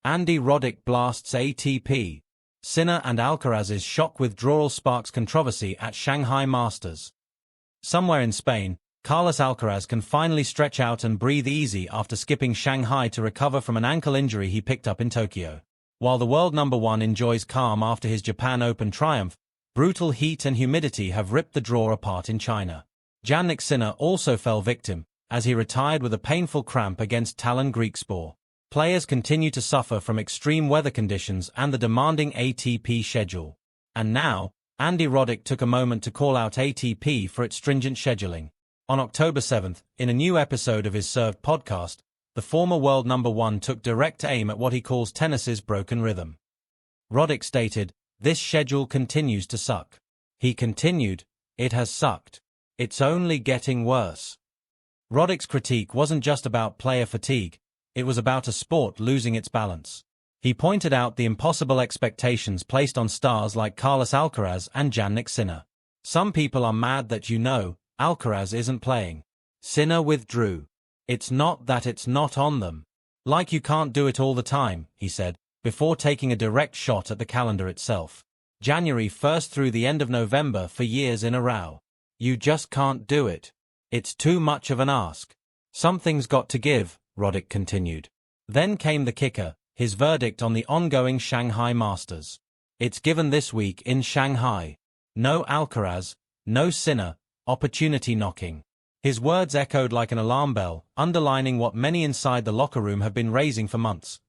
Andy Roddick blasts ATP. Sinner and Alcaraz's shock withdrawal sparks controversy at Shanghai Masters. Somewhere in Spain, Carlos Alcaraz can finally stretch out and breathe easy after skipping Shanghai to recover from an ankle injury he picked up in Tokyo. While the world #1 enjoys calm after his Japan Open triumph, brutal heat and humidity have ripped the draw apart in China. Jannik Sinner also fell victim, as he retired with a painful cramp against Talon Griekspoor. Players continue to suffer from extreme weather conditions and the demanding ATP schedule. And now, Andy Roddick took a moment to call out ATP for its stringent scheduling. On October 7th, in a new episode of his Served podcast, the former world #1 took direct aim at what he calls tennis's broken rhythm. Roddick stated, "This schedule continues to suck." He continued, "It has sucked. It's only getting worse." Roddick's critique wasn't just about player fatigue, it was about a sport losing its balance. He pointed out the impossible expectations placed on stars like Carlos Alcaraz and Jannik Sinner. "Some people are mad that Alcaraz isn't playing. Sinner withdrew. It's not that it's not on them. Like you can't do it all the time," he said, before taking a direct shot at the calendar itself. January 1st through the end of November for years in a row. You just can't do it. It's too much of an ask. Something's got to give, Roddick continued. Then came the kicker, his verdict on the ongoing Shanghai Masters. It's given this week in Shanghai. No Alcaraz, no Sinner, opportunity knocking. His words echoed like an alarm bell, underlining what many inside the locker room have been raising for months.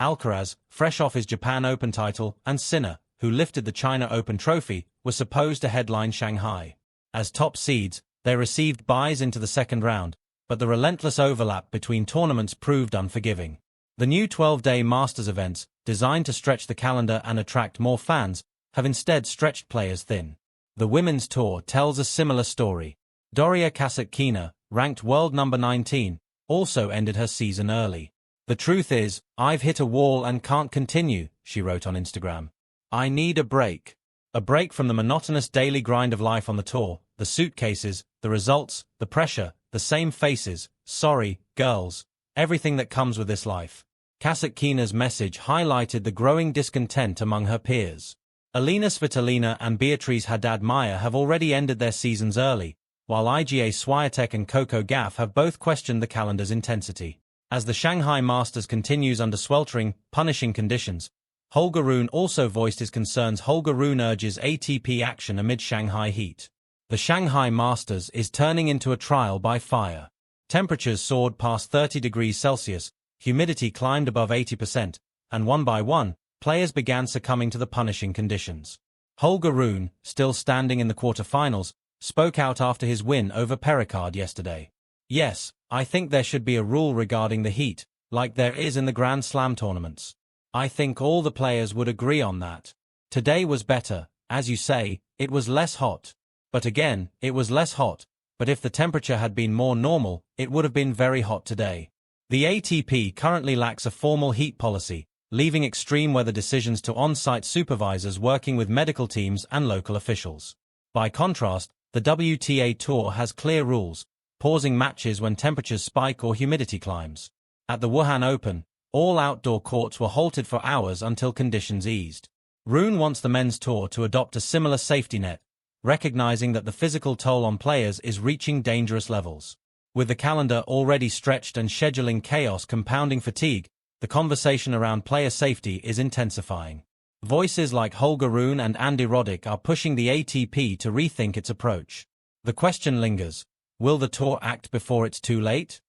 Alcaraz, fresh off his Japan Open title, and Sinner, who lifted the China Open trophy, were supposed to headline Shanghai. As top seeds, they received byes into the second round, but the relentless overlap between tournaments proved unforgiving. The new 12-day Masters events, designed to stretch the calendar and attract more fans, have instead stretched players thin. The Women's Tour tells a similar story. Doria Kasatkina, ranked world #19, also ended her season early. "The truth is, I've hit a wall and can't continue," she wrote on Instagram. "I need a break. A break from the monotonous daily grind of life on the tour, the suitcases, the results, the pressure, the same faces, sorry, girls, everything that comes with this life." Kasatkina's message highlighted the growing discontent among her peers. Alina Svitolina and Beatriz Haddad-Maia have already ended their seasons early, while Iga Swiatek and Coco Gauff have both questioned the calendar's intensity. As the Shanghai Masters continues under sweltering, punishing conditions, Holger Rune also voiced his concerns. Holger Rune urges ATP action amid Shanghai heat. The Shanghai Masters is turning into a trial by fire. Temperatures soared past 30 degrees Celsius, humidity climbed above 80%, and one by one, players began succumbing to the punishing conditions. Holger Rune, still standing in the quarterfinals, spoke out after his win over Pericard yesterday. "Yes, I think there should be a rule regarding the heat, like there is in the Grand Slam tournaments. I think all the players would agree on that. Today was better, as you say, it was less hot. But again, it was less hot, but if the temperature had been more normal, it would have been very hot today." The ATP currently lacks a formal heat policy, leaving extreme weather decisions to on-site supervisors working with medical teams and local officials. By contrast, the WTA Tour has clear rules, pausing matches when temperatures spike or humidity climbs. At the Wuhan Open, all outdoor courts were halted for hours until conditions eased. Rune wants the men's tour to adopt a similar safety net, recognizing that the physical toll on players is reaching dangerous levels. With the calendar already stretched and scheduling chaos compounding fatigue, the conversation around player safety is intensifying. Voices like Holger Rune and Andy Roddick are pushing the ATP to rethink its approach. The question lingers, will the tour act before it's too late?